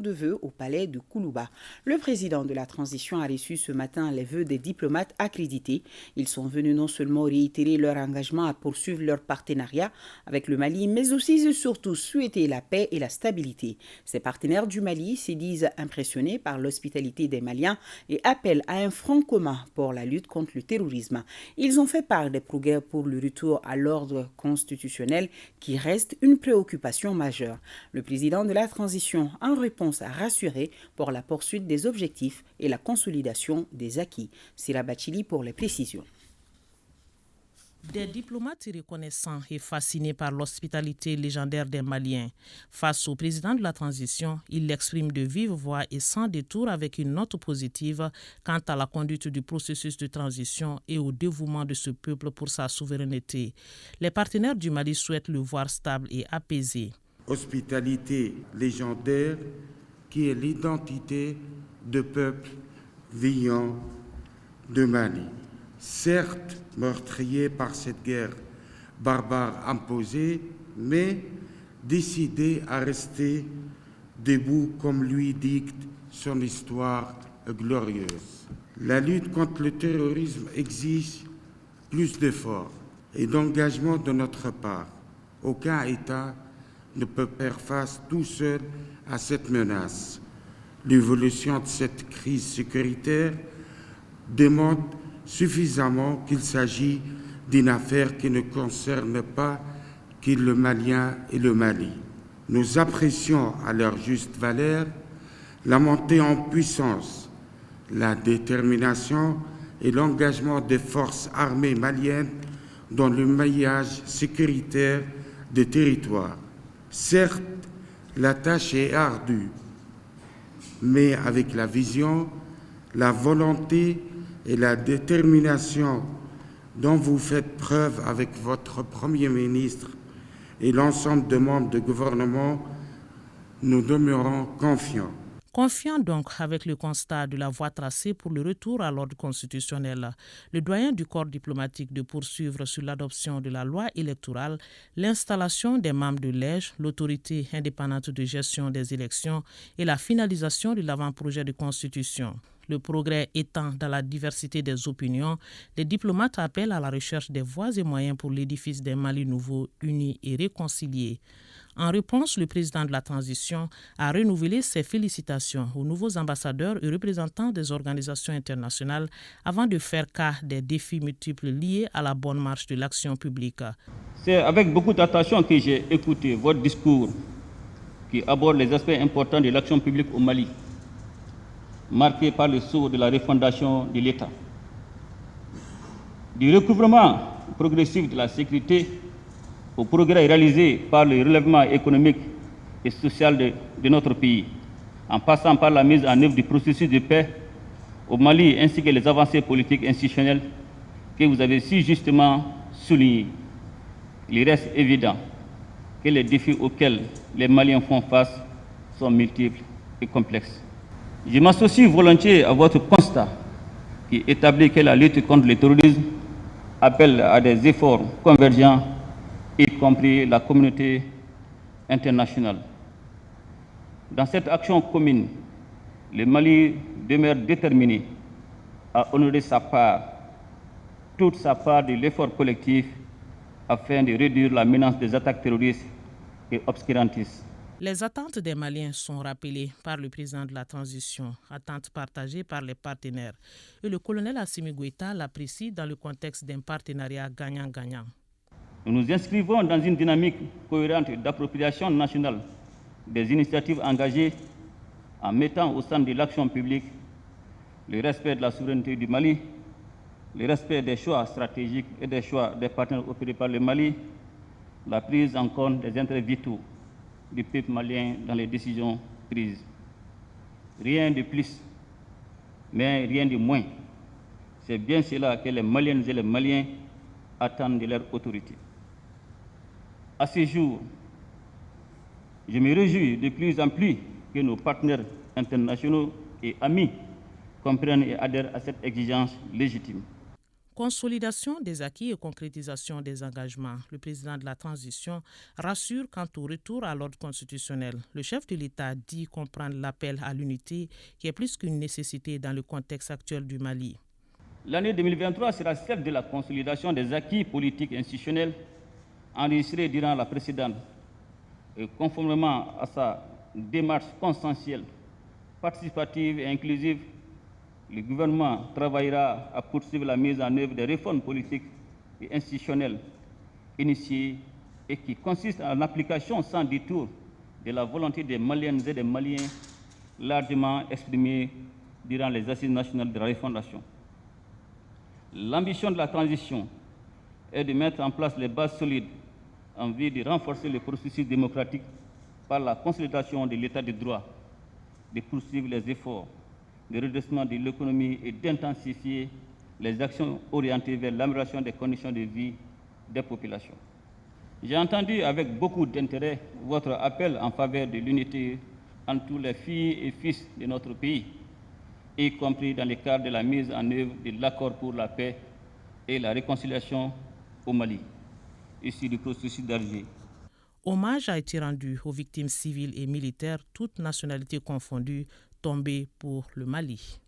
de vœux au palais de Koulouba. Le président de la transition a reçu ce matin les vœux des diplomates accrédités. Ils sont venus non seulement réitérer leur engagement à poursuivre leur partenariat avec le Mali, mais aussi et surtout souhaiter la paix et la stabilité. Ces partenaires du Mali se disent impressionnés par l'hospitalité des Maliens et appellent à un front commun pour la lutte contre le terrorisme. Ils ont fait part des progrès pour le retour à l'ordre constitutionnel qui reste une préoccupation majeure. Le président de la transition, en réponse, a rassuré pour la poursuite des objectifs et la consolidation des acquis. Sira Bachili pour les précisions. Des diplomates reconnaissants et fascinés par l'hospitalité légendaire des Maliens. Face au président de la transition, il l'exprime de vive voix et sans détour avec une note positive quant à la conduite du processus de transition et au dévouement de ce peuple pour sa souveraineté. Les partenaires du Mali souhaitent le voir stable et apaisé. Hospitalité légendaire qui est l'identité de peuple vivant de Mali. Certes meurtrier par cette guerre barbare imposée, mais décidé à rester debout comme lui dicte son histoire glorieuse. La lutte contre le terrorisme exige plus d'efforts et d'engagement de notre part. Aucun État ne peut faire face tout seul à cette menace. L'évolution de cette crise sécuritaire démontre suffisamment qu'il s'agit d'une affaire qui ne concerne pas que le Malien et le Mali. Nous apprécions à leur juste valeur la montée en puissance, la détermination et l'engagement des forces armées maliennes dans le maillage sécuritaire des territoires. Certes, la tâche est ardue, mais avec la vision, la volonté et la détermination dont vous faites preuve avec votre Premier ministre et l'ensemble des membres du gouvernement, nous demeurons confiants. Confiant donc avec le constat de la voie tracée pour le retour à l'ordre constitutionnel, le doyen du corps diplomatique de poursuivre sur l'adoption de la loi électorale, l'installation des membres de l'EJ, l'autorité indépendante de gestion des élections et la finalisation de l'avant-projet de constitution. Le progrès étant dans la diversité des opinions, les diplomates appellent à la recherche des voies et moyens pour l'édifice d'un Mali nouveau, uni et réconcilié. En réponse, le président de la transition a renouvelé ses félicitations aux nouveaux ambassadeurs et représentants des organisations internationales avant de faire cas des défis multiples liés à la bonne marche de l'action publique. C'est avec beaucoup d'attention que j'ai écouté votre discours qui aborde les aspects importants de l'action publique au Mali, marqué par le saut de la refondation de l'État, du recouvrement progressif de la sécurité au progrès réalisé par le relèvement économique et social de notre pays, en passant par la mise en œuvre du processus de paix au Mali ainsi que les avancées politiques institutionnelles que vous avez si justement soulignées. Il reste évident que les défis auxquels les Maliens font face sont multiples et complexes. Je m'associe volontiers à votre constat qui établit que la lutte contre le terrorisme appelle à des efforts convergents, y compris la communauté internationale. Dans cette action commune, le Mali demeure déterminé à honorer sa part, toute sa part de l'effort collectif afin de réduire la menace des attaques terroristes et obscurantistes. Les attentes des Maliens sont rappelées par le président de la transition, attentes partagées par les partenaires. Et le colonel Assimi Goïta l'apprécie dans le contexte d'un partenariat gagnant-gagnant. Nous nous inscrivons dans une dynamique cohérente d'appropriation nationale des initiatives engagées en mettant au centre de l'action publique le respect de la souveraineté du Mali, le respect des choix stratégiques et des choix des partenaires opérés par le Mali, la prise en compte des intérêts vitaux du peuple malien dans les décisions prises. Rien de plus, mais rien de moins. C'est bien cela que les Maliennes et les Maliens attendent de leur autorité. À ce jour, je me réjouis de plus en plus que nos partenaires internationaux et amis comprennent et adhèrent à cette exigence légitime. Consolidation des acquis et concrétisation des engagements. Le président de la transition rassure quant au retour à l'ordre constitutionnel. Le chef de l'État dit comprendre l'appel à l'unité qui est plus qu'une nécessité dans le contexte actuel du Mali. L'année 2023 sera celle de la consolidation des acquis politiques et institutionnels enregistrés durant la précédente. Et conformément à sa démarche consensuelle, participative et inclusive, le gouvernement travaillera à poursuivre la mise en œuvre des réformes politiques et institutionnelles initiées et qui consistent en l'application sans détour de la volonté des Maliennes et des Maliens largement exprimée durant les assises nationales de la refondation. L'ambition de la transition est de mettre en place les bases solides en vue de renforcer le processus démocratique par la consolidation de l'état de droit, de poursuivre les efforts de redressement de l'économie et d'intensifier les actions orientées vers l'amélioration des conditions de vie des populations. J'ai entendu avec beaucoup d'intérêt votre appel en faveur de l'unité entre tous les filles et fils de notre pays, y compris dans le cadre de la mise en œuvre de l'accord pour la paix et la réconciliation au Mali, issu du processus d'Alger. Hommage a été rendu aux victimes civiles et militaires, toutes nationalités confondues, tombées pour le Mali.